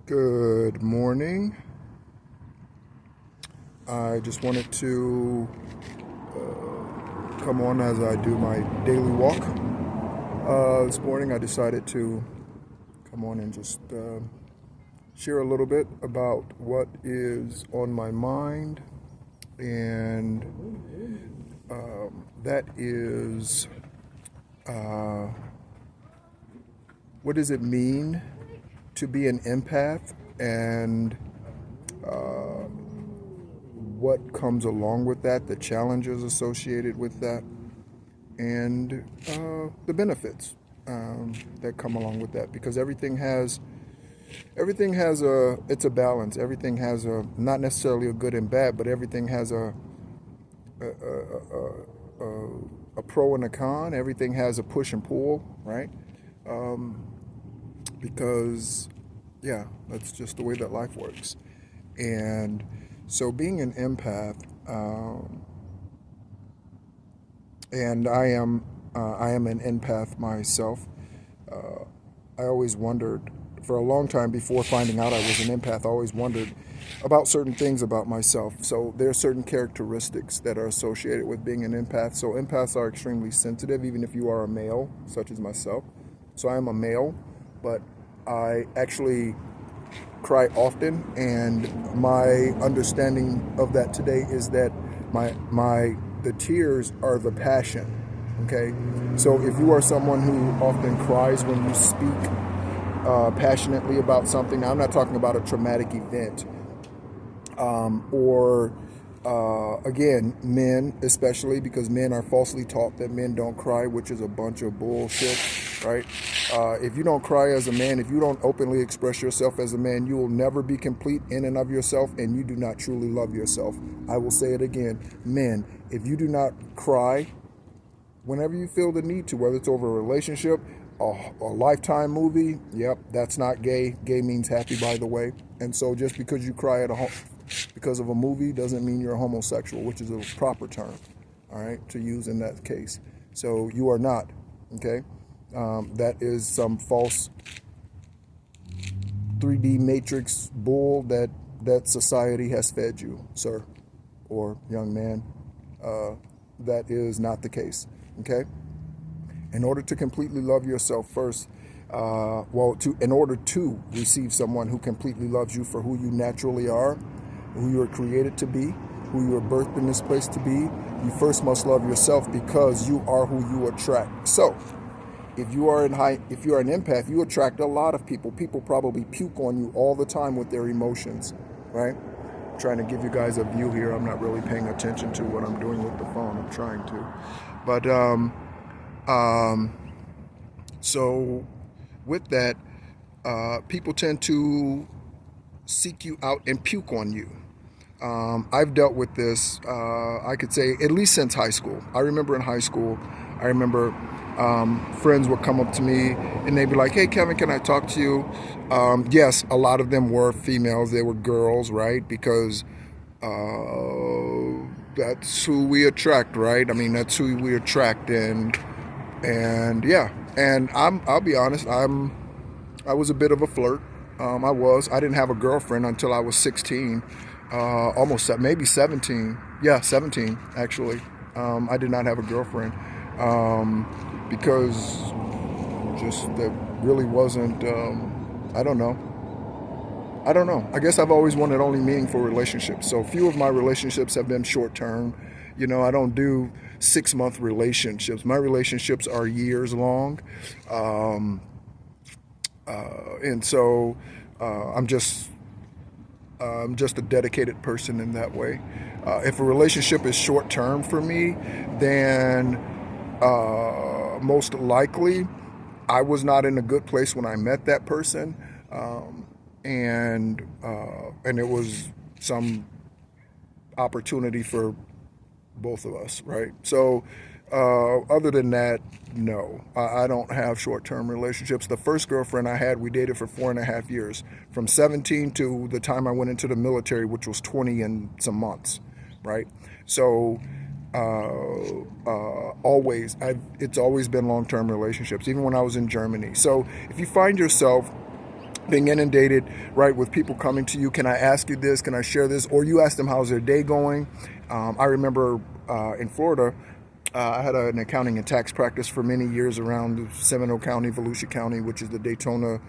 Good morning. I just wanted to come on as I do my daily walk. This morning I decided to come on and just share a little bit about what is on my mind, and that is what does it mean to be an empath, and what comes along with that, the challenges associated with that, and the benefits that come along with that. Because everything has a balance. Everything has a, not necessarily a good and bad, but everything has a, a, a, a pro and a con. Everything has a push and pull, right? Because yeah, that's just the way that life works. And so being an empath, and I am an empath myself. I always wondered, for a long time before finding out I was an empath, I always wondered about certain things about myself. So there are certain characteristics that are associated with being an empath. So empaths are extremely sensitive, even if you are a male, such as myself. So I am a male, but I actually cry often, and my understanding of that today is that the tears are the passion. Okay, so if you are someone who often cries when you speak passionately about something, now I'm not talking about a traumatic event, or again, men especially, because men are falsely taught that men don't cry, which is a bunch of bullshit, right? If you don't cry as a man, if you don't openly express yourself as a man, you will never be complete in and of yourself, and you do not truly love yourself. I will say it again, men, if you do not cry whenever you feel the need to, whether it's over a relationship, a Lifetime movie, yep, that's not gay. Gay means happy, by the way. And so just because you cry because of a movie doesn't mean you're a homosexual, which is a proper term, all right, to use in that case. So you are not, okay? That is some false 3D matrix bull that society has fed you, sir or young man. That is not the case, okay? In order to completely love yourself first, in order to receive someone who completely loves you for who you naturally are, who you are created to be, who you are birthed in this place to be, you first must love yourself, because you are who you attract. So, if you are an empath, you attract a lot of people. People probably puke on you all the time with their emotions, right? I'm trying to give you guys a view here. I'm not really paying attention to what I'm doing with the phone. I'm trying to, but so with that, people tend to seek you out and puke on you. I've dealt with this, I could say, at least since high school. I remember in high school, friends would come up to me and they'd be like, "Hey, Kevin, can I talk to you?" Yes, a lot of them were females. They were girls, right? Because that's who we attract, right? I mean, that's who we attract, and yeah. And I'll be honest, I was a bit of a flirt. I didn't have a girlfriend until I was 16, maybe 17. Yeah, 17 actually. I did not have a girlfriend, because just that really wasn't. I don't know. I don't know. I guess I've always wanted only meaningful relationships. So few of my relationships have been short term. You know, I don't do 6-month relationships. My relationships are years long. And so I'm just a dedicated person in that way. If a relationship is short term for me, then most likely I was not in a good place when I met that person, and it was some opportunity for both of us, right? So other than that, no, I don't have short-term relationships. The first girlfriend I had, we dated for 4.5 years, from 17 to the time I went into the military, which was 20 and some months, right? So it's always been long-term relationships, even when I was in Germany. So if you find yourself being inundated, right, with people coming to you. Can I ask you this? Can I share this? Or you ask them, how's their day going? I remember in Florida, I had an accounting and tax practice for many years around Seminole County, Volusia County, which is the Daytona,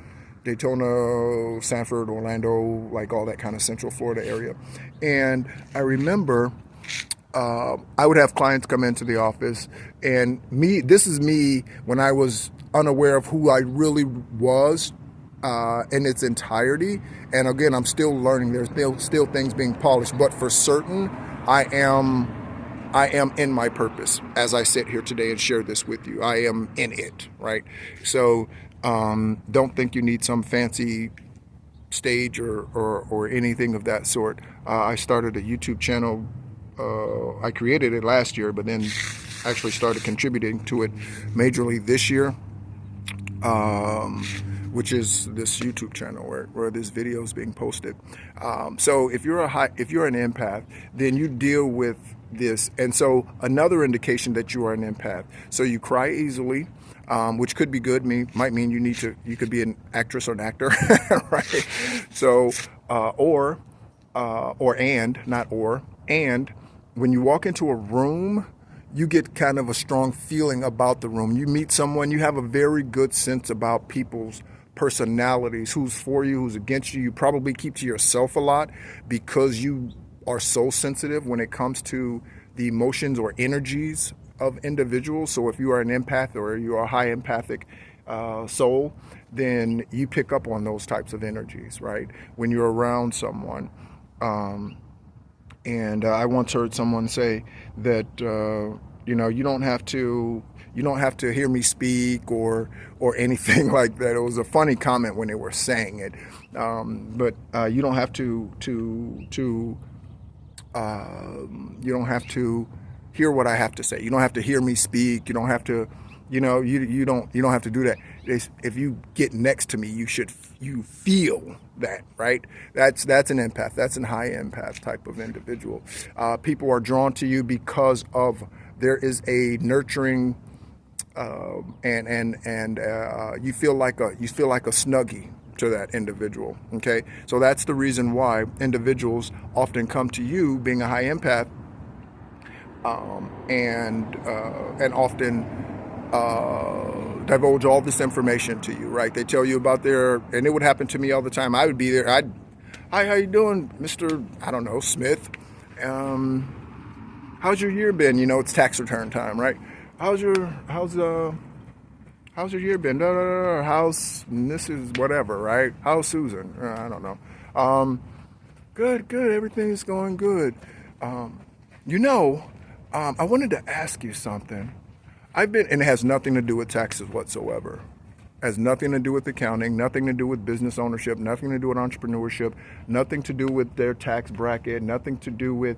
Sanford, Orlando, like all that kind of Central Florida area. And I remember I would have clients come into the office, and this is me when I was unaware of who I really was in its entirety. And again, I'm still learning. There's still things being polished, but for certain, I am in my purpose as I sit here today and share this with you. I am in it, right? So don't think you need some fancy stage or anything of that sort. I started a YouTube channel. I created it last year, but then actually started contributing to it majorly this year, which is this YouTube channel where this video is being posted. So if you're an empath, then you deal with this. And so another indication that you are an empath. So you cry easily, which could be good. Might mean you could be an actress or an actor, right? So and when you walk into a room, you get kind of a strong feeling about the room. You meet someone, you have a very good sense about people's personalities, who's for you, who's against you. You probably keep to yourself a lot because you are so sensitive when it comes to the emotions or energies of individuals. So if you are an empath or you are a high empathic soul, then you pick up on those types of energies, right? When you're around someone. And I once heard someone say that you don't have to hear me speak or anything like that. It was a funny comment when they were saying it, but you don't have to you don't have to hear what I have to say. You don't have to hear me speak. You don't have to. You don't have to do that. If you get next to me, you feel that, right? That's an empath. That's a high empath type of individual. People are drawn to you because there is a nurturing, and you feel like a snuggie to that individual. Okay, so that's the reason why individuals often come to you, being a high empath, and often divulge all this information to you, right? They tell you about and it would happen to me all the time. I would be there. Hi, how you doing, Mr. I don't know, Smith? How's your year been? It's tax return time, right? How's your year been? How's Mrs. whatever, right? How's Susan? I don't know. Good. Everything's going good. I wanted to ask you something. And it has nothing to do with taxes whatsoever. Has nothing to do with accounting, nothing to do with business ownership, nothing to do with entrepreneurship, nothing to do with their tax bracket, nothing to do with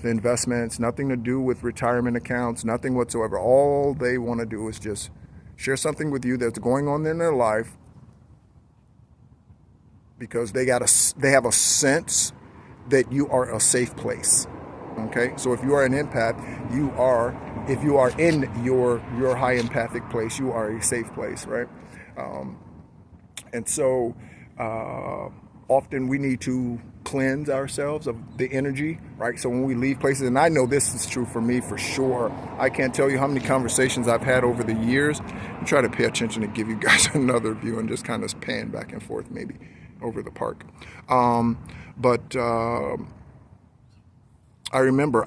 investments, nothing to do with retirement accounts, nothing whatsoever. All they want to do is just share something with you that's going on in their life because they have a sense that you are a safe place. Okay, so if you are an empath, if you are in your high empathic place, you are a safe place, right? And so often we need to cleanse ourselves of the energy, right? So when we leave places, and I know this is true for me for sure. I can't tell you how many conversations I've had over the years. I try to pay attention to give you guys another view and just kind of pan back and forth maybe over the park. I remember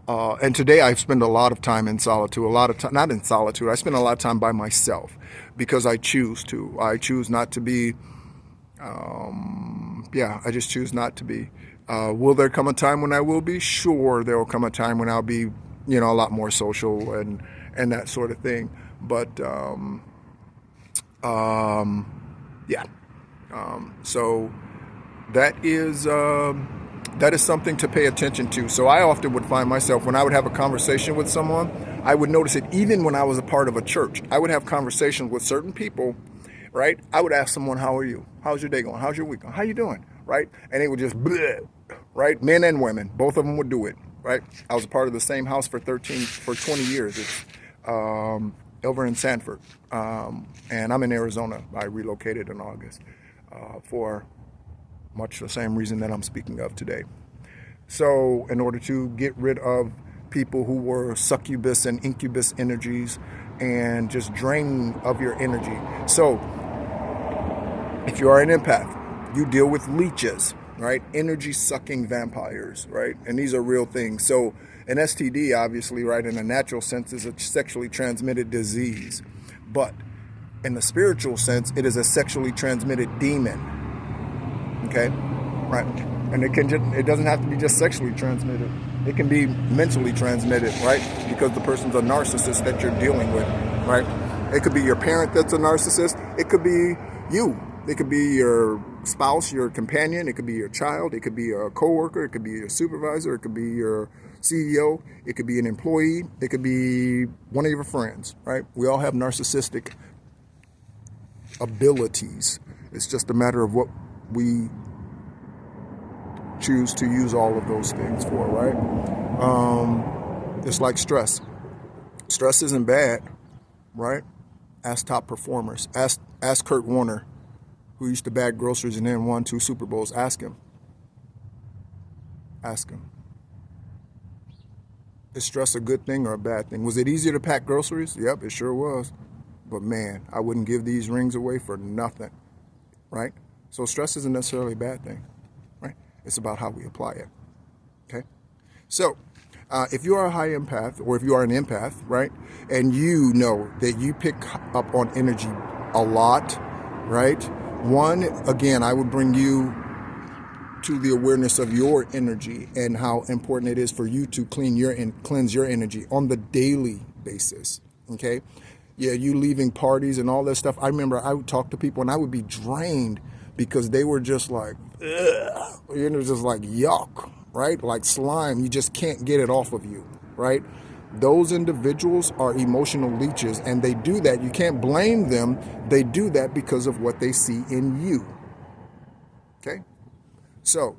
and today I spend a lot of time in solitude, not in solitude. I spend a lot of time by myself because I choose to. I choose not to be, I just choose not to be. Will there come a time when I will be? Sure, there will come a time when I'll be, a lot more social and that sort of thing. But, so that is something to pay attention to. So I often would find myself, when I would have a conversation with someone, I would notice it even when I was a part of a church. I would have conversations with certain people, right? I would ask someone, how are you? How's your day going? How's your week going? How you doing? Right? And they would just, bleh, right? Men and women, both of them would do it, right? I was a part of the same house for 20 years. over in Sanford, and I'm in Arizona. I relocated in August for much the same reason that I'm speaking of today. So in order to get rid of people who were succubus and incubus energies and just drain of your energy. So if you are an empath, you deal with leeches, right? Energy sucking vampires, right? And these are real things. So an STD, obviously, right, in a natural sense, is a sexually transmitted disease. But in the spiritual sense, it is a sexually transmitted demon. Okay? Right? And it doesn't have to be just sexually transmitted. It can be mentally transmitted, right? Because the person's a narcissist that you're dealing with, right? It could be your parent that's a narcissist. It could be you. It could be your spouse, your companion. It could be your child. It could be a coworker. It could be your supervisor. It could be your CEO. It could be an employee. It could be one of your friends, right? We all have narcissistic abilities. It's just a matter of what we choose to use all of those things for, right? It's like stress. Stress isn't bad, right? Ask top performers. Ask Kurt Warner, who used to bag groceries and then won 2 Super Bowls. Ask him. Ask him. Is stress a good thing or a bad thing? Was it easier to pack groceries? Yep, it sure was. But man, I wouldn't give these rings away for nothing, right? So stress isn't necessarily a bad thing, right? It's about how we apply it, okay? So if you are a high empath, or if you are an empath, right, and you know that you pick up on energy a lot, right? One, again, I would bring you to the awareness of your energy and how important it is for you to cleanse your energy on the daily basis, okay? Yeah, you leaving parties and all that stuff. I remember I would talk to people and I would be drained because they were just like, ugh. It was just like yuck, right? Like slime. You just can't get it off of you, right? Those individuals are emotional leeches, and they do that. You can't blame them. They do that because of what they see in you, okay? So,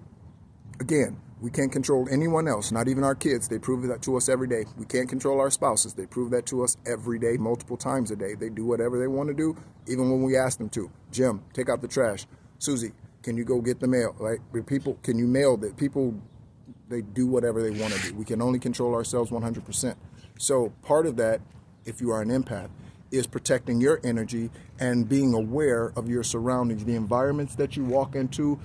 again, we can't control anyone else, not even our kids. They prove that to us every day. We can't control our spouses. They prove that to us every day, multiple times a day. They do whatever they want to do, even when we ask them to. Jim, take out the trash. Susie, can you go get the mail? Right? People, can you mail that? People, they do whatever they want to do. We can only control ourselves 100%. So part of that, if you are an empath, is protecting your energy and being aware of your surroundings, the environments that you walk into,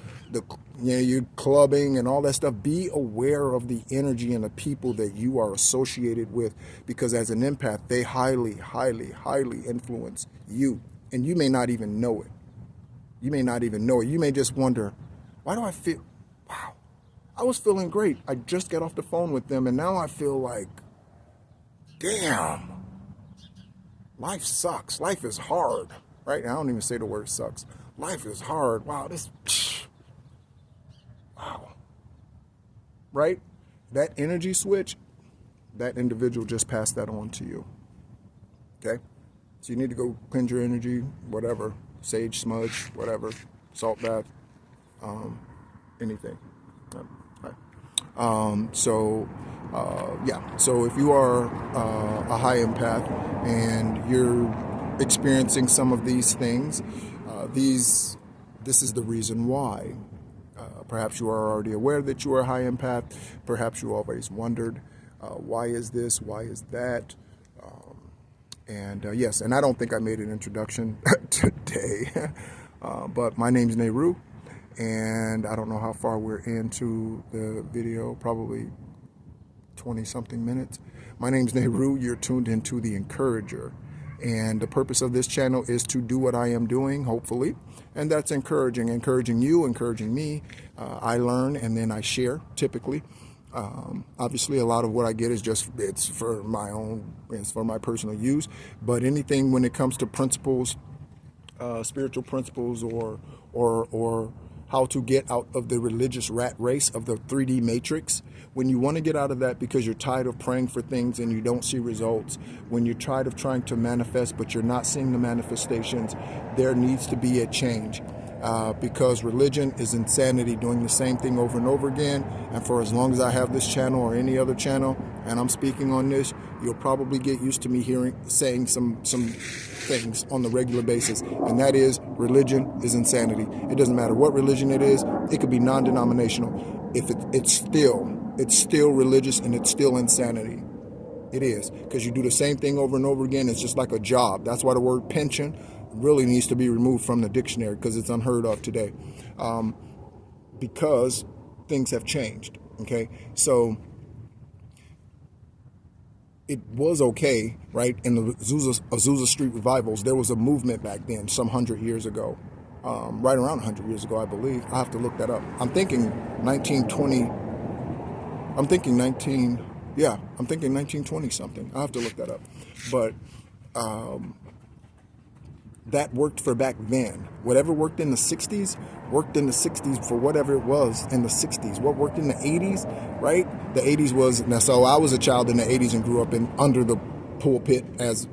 you're clubbing and all that stuff. Be aware of the energy and the people that you are associated with, because as an empath, they highly, highly, highly influence you, and you may not even know it. You may not even know it. You may just wonder, why do I feel, wow, I was feeling great. I just got off the phone with them, and now I feel like, damn. Life sucks. Life is hard, right? I don't even say the word sucks. Life is hard. Wow, wow. Right? That energy switch, that individual just passed that on to you. Okay? So you need to go cleanse your energy, whatever. Sage smudge, whatever. Salt bath, anything. So if you are a high empath and you're experiencing some of these things, this is the reason why. Perhaps you are already aware that you are a high empath. Perhaps you always wondered, why is this? Why is that? Yes, and I don't think I made an introduction today, but my name's Nehru. And I don't know how far we're into the video, probably 20-something minutes. My name's Nehru. You're tuned into The Encourager. And the purpose of this channel is to do what I am doing, hopefully. And that's encouraging you, encouraging me. I learn and then I share, typically. Obviously, a lot of what I get is it's for my personal use. But anything when it comes to principles, spiritual principles, or how to get out of the religious rat race of the 3D matrix. When you want to get out of that because you're tired of praying for things and you don't see results, when you're tired of trying to manifest but you're not seeing the manifestations, there needs to be a change. Because religion is insanity, doing the same thing over and over again. And for as long as I have this channel or any other channel and I'm speaking on this, you'll probably get used to me saying some things on the regular basis, and that is religion is insanity. It doesn't matter what religion it is. It could be non-denominational. If it's still religious, and it's still insanity. It is, because you do the same thing over and over again. It's just like a job. That's why the word pension really needs to be removed from the dictionary, because it's unheard of today, because things have changed. Okay, so it was okay, right? In the Azusa Street revivals, there was a movement back then, some 100 years ago, right around 100 years ago, I believe. I have to look that up. I'm thinking 1920. I'm thinking 1920 something. I have to look that up. But that worked for back then. Whatever worked in the 60s, worked in the 60s for whatever it was in the 60s. What worked in the 80s, right? The 80s was, now, so I was a child in the 80s and grew up under the pulpit, as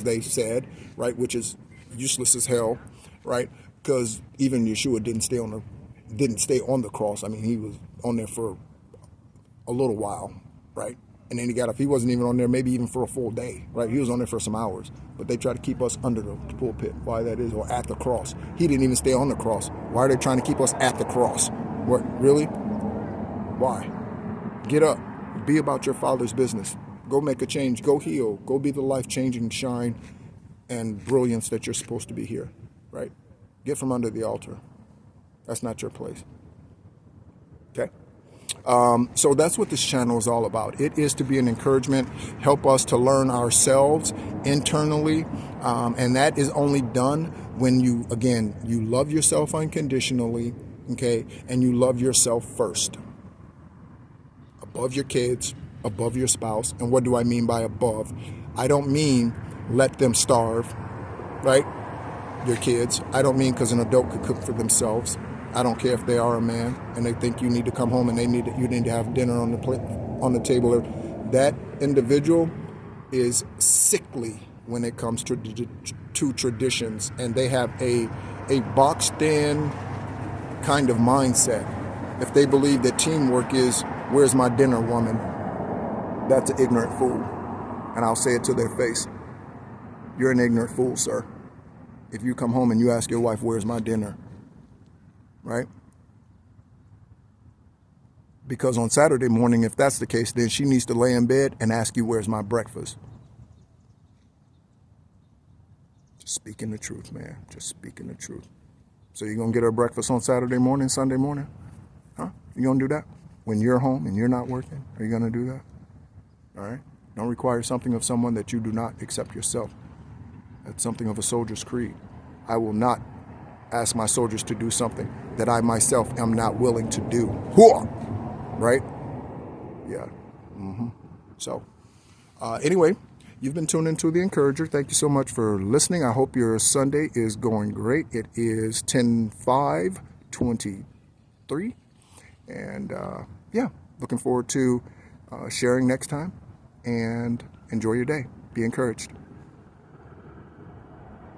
they said, right? Which is useless as hell, right? Because even Yeshua didn't stay on the cross. I mean, he was on there for a little while, right? And then he got up. He wasn't even on there maybe even for a full day, right? He was on there for some hours. But they try to keep us under the pulpit. Why that is, or at the cross. He didn't even stay on the cross. Why are they trying to keep us at the cross? What, really? Why? Get up. Be about your Father's business. Go make a change. Go heal. Go be the life-changing shine and brilliance that you're supposed to be here, right? Get from under the altar. That's not your place. Okay? So that's what this channel is all about. It is to be an encouragement, help us to learn ourselves internally, and that is only done when you love yourself unconditionally, okay, and you love yourself first, above your kids, above your spouse. And what do I mean by above? I don't mean let them starve, right? Your kids. I don't mean because an adult could cook for themselves. I don't care if they are a man and they think you need to come home and you need to have dinner on the table. That individual is sickly when it comes to traditions, and they have a boxed in kind of mindset. If they believe that teamwork is, where's my dinner, woman? That's an ignorant fool. And I'll say it to their face. You're an ignorant fool, sir. If you come home and you ask your wife, where's my dinner? Right? Because on Saturday morning, if that's the case, then she needs to lay in bed and ask you, where's my breakfast? Just speaking the truth, man. Just speaking the truth. So you're going to get her breakfast on Saturday morning, Sunday morning? Huh? You going to do that? When you're home and you're not working? Are you going to do that? All right? Don't require something of someone that you do not accept yourself. That's something of a soldier's creed. I will not ask my soldiers to do something that I myself am not willing to do. Right? Yeah. So, anyway, you've been tuned into The Encourager. Thank you so much for listening. I hope your Sunday is going great. It is 10/5/23. And, yeah, looking forward to sharing next time. And enjoy your day. Be encouraged.